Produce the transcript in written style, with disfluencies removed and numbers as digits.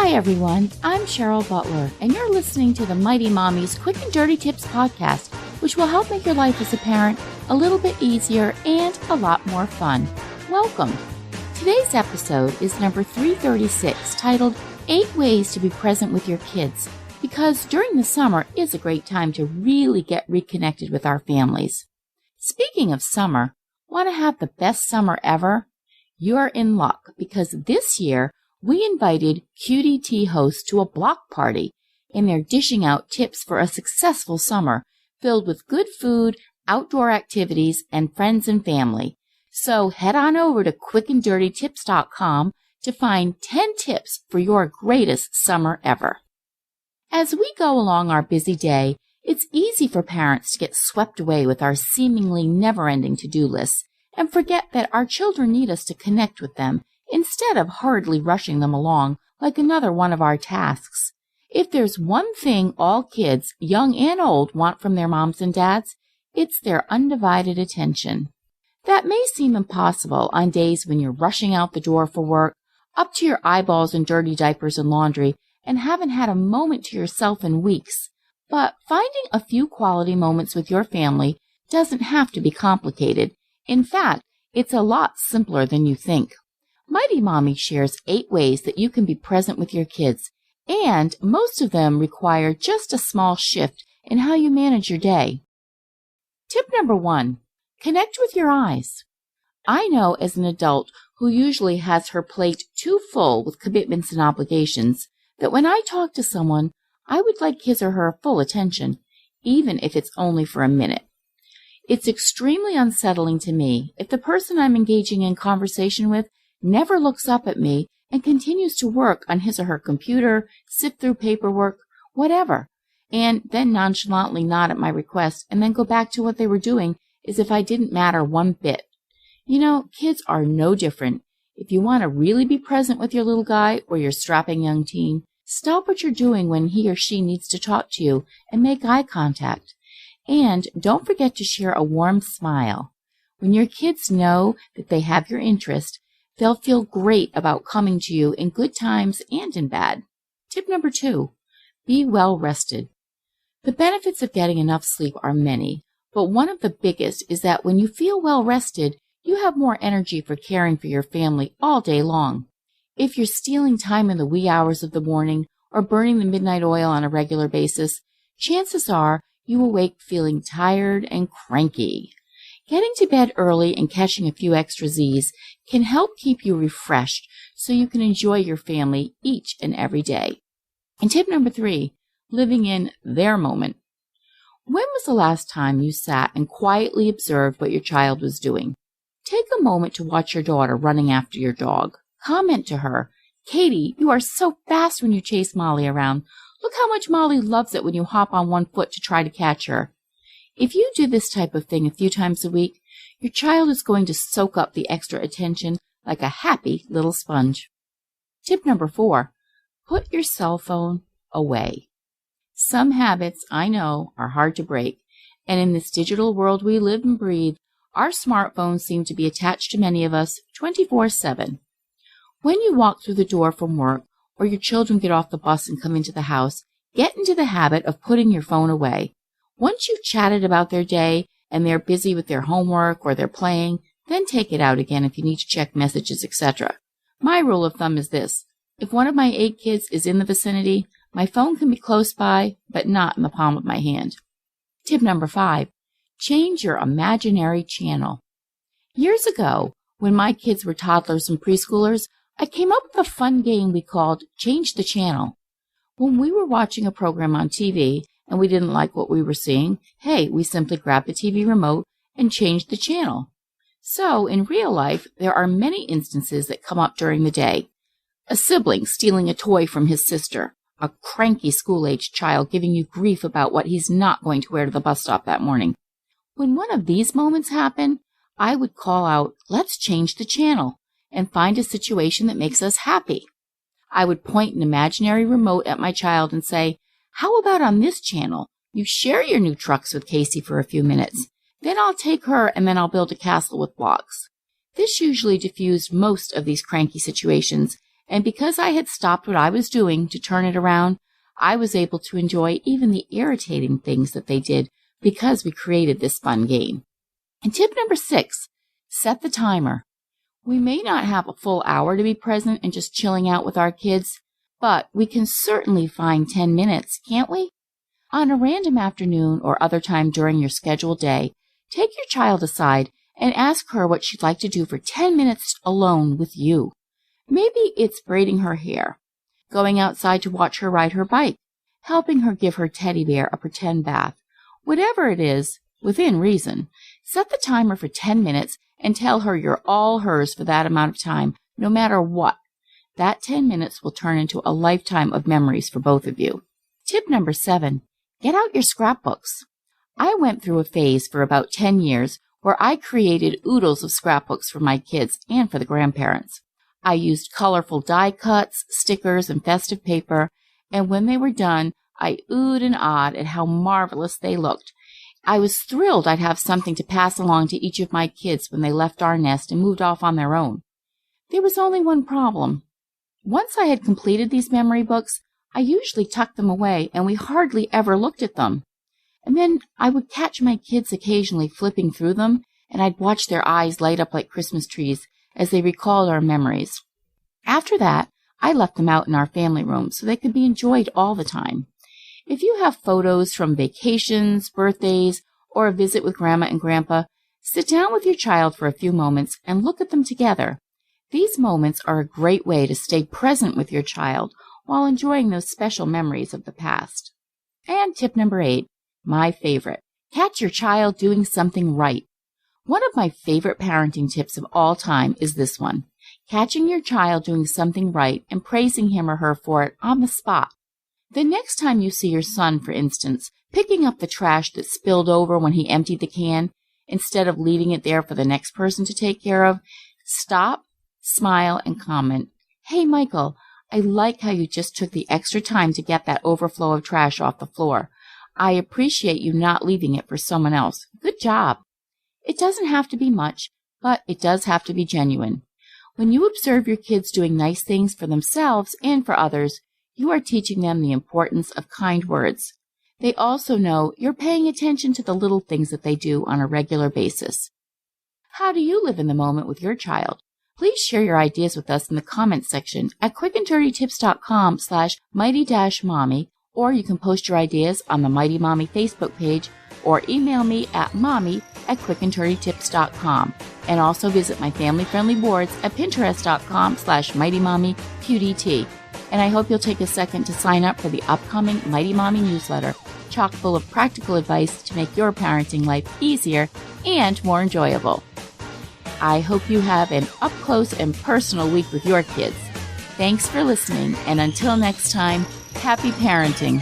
Hi everyone, I'm Cheryl Butler, and you're listening to the Mighty Mommies Quick and Dirty Tips podcast, which will help make your life as a parent a little bit easier and a lot more fun. Welcome! Today's episode is number 336, titled 8 Ways to Be Present with Your Kids, because during the summer is a great time to really get reconnected with our families. Speaking of summer, want to have the best summer ever? You're in luck, because this year we invited QDT hosts to a block party, and they're dishing out tips for a successful summer filled with good food, outdoor activities, and friends and family. So head on over to quickanddirtytips.com to find 10 tips for your greatest summer ever. As we go along our busy day, it's easy for parents to get swept away with our seemingly never-ending to-do lists and forget that our children need us to connect with them instead of hurriedly rushing them along like another one of our tasks. If there's one thing all kids, young and old, want from their moms and dads, it's their undivided attention. That may seem impossible on days when you're rushing out the door for work, up to your eyeballs in dirty diapers and laundry, and haven't had a moment to yourself in weeks. But finding a few quality moments with your family doesn't have to be complicated. In fact, it's a lot simpler than you think. Mighty Mommy shares 8 ways that you can be present with your kids, and most of them require just a small shift in how you manage your day. Tip number 1, connect with your eyes. I know as an adult who usually has her plate too full with commitments and obligations that when I talk to someone, I would like his or her full attention, even if it's only for a minute. It's extremely unsettling to me if the person I'm engaging in conversation with never looks up at me and continues to work on his or her computer, sift through paperwork, whatever, and then nonchalantly nod at my request and then go back to what they were doing as if I didn't matter one bit. You know, kids are no different. If you want to really be present with your little guy or your strapping young teen, stop what you're doing when he or she needs to talk to you and make eye contact. And don't forget to share a warm smile. When your kids know that they have your interest, they'll feel great about coming to you in good times and in bad. Tip number 2, be well rested. The benefits of getting enough sleep are many, but one of the biggest is that when you feel well rested, you have more energy for caring for your family all day long. If you're stealing time in the wee hours of the morning or burning the midnight oil on a regular basis, chances are you awake feeling tired and cranky. Getting to bed early and catching a few extra Z's can help keep you refreshed so you can enjoy your family each and every day. And tip number 3, living in their moment. When was the last time you sat and quietly observed what your child was doing? Take a moment to watch your daughter running after your dog. Comment to her, "Katie, you are so fast when you chase Molly around. Look how much Molly loves it when you hop on one foot to try to catch her." If you do this type of thing a few times a week, your child is going to soak up the extra attention like a happy little sponge. Tip number 4, put your cell phone away. Some habits, I know, are hard to break, and in this digital world we live and breathe, our smartphones seem to be attached to many of us 24/7. When you walk through the door from work, or your children get off the bus and come into the house, get into the habit of putting your phone away. Once you've chatted about their day and they're busy with their homework or they're playing, then take it out again if you need to check messages, etc. My rule of thumb is this: if one of my 8 kids is in the vicinity, my phone can be close by, but not in the palm of my hand. Tip number 5, change your imaginary channel. Years ago, when my kids were toddlers and preschoolers, I came up with a fun game we called Change the Channel. When we were watching a program on TV and we didn't like what we were seeing, hey, we simply grabbed the TV remote and changed the channel. So, in real life, there are many instances that come up during the day. A sibling stealing a toy from his sister, a cranky school-aged child giving you grief about what he's not going to wear to the bus stop that morning. When one of these moments happen, I would call out, "Let's change the channel," and find a situation that makes us happy. I would point an imaginary remote at my child and say, "How about on this channel? You share your new trucks with Casey for a few minutes. Then I'll take her and then I'll build a castle with blocks." This usually diffused most of these cranky situations And because I had stopped what I was doing to turn it around, I was able to enjoy even the irritating things that they did because we created this fun game. And tip number 6, set the timer. We may not have a full hour to be present and just chilling out with our kids, but we can certainly find 10 minutes, can't we? On a random afternoon or other time during your scheduled day, take your child aside and ask her what she'd like to do for 10 minutes alone with you. Maybe it's braiding her hair, going outside to watch her ride her bike, helping her give her teddy bear a pretend bath. Whatever it is, within reason, set the timer for 10 minutes and tell her you're all hers for that amount of time, no matter what. That 10 minutes will turn into a lifetime of memories for both of you. Tip number 7, get out your scrapbooks. I went through a phase for about 10 years where I created oodles of scrapbooks for my kids and for the grandparents. I used colorful die cuts, stickers, and festive paper, and when they were done, I oohed and ahed at how marvelous they looked. I was thrilled I'd have something to pass along to each of my kids when they left our nest and moved off on their own. There was only one problem. Once I had completed these memory books, I usually tucked them away and we hardly ever looked at them. And then I would catch my kids occasionally flipping through them, and I'd watch their eyes light up like Christmas trees as they recalled our memories. After that, I left them out in our family room so they could be enjoyed all the time. If you have photos from vacations, birthdays, or a visit with Grandma and Grandpa, sit down with your child for a few moments and look at them together. These moments are a great way to stay present with your child while enjoying those special memories of the past. And tip number 8, my favorite, catch your child doing something right. One of my favorite parenting tips of all time is this one, catching your child doing something right and praising him or her for it on the spot. The next time you see your son, for instance, picking up the trash that spilled over when he emptied the can, instead of leaving it there for the next person to take care of, stop, smile, and comment, "Hey, Michael, I like how you just took the extra time to get that overflow of trash off the floor. I appreciate you not leaving it for someone else. Good job." It doesn't have to be much, but it does have to be genuine. When you observe your kids doing nice things for themselves and for others, you are teaching them the importance of kind words. They also know you're paying attention to the little things that they do on a regular basis. How do you live in the moment with your child? Please share your ideas with us in the comments section at quickanddirtytips.com/mighty-mommy, or you can post your ideas on the Mighty Mommy Facebook page or email me at mommy@quickanddirtytips.com. And also visit my family-friendly boards at pinterest.com/mightymommyqdt. And I hope you'll take a second to sign up for the upcoming Mighty Mommy newsletter, chock full of practical advice to make your parenting life easier and more enjoyable. I hope you have an up-close and personal week with your kids. Thanks for listening, and until next time, happy parenting.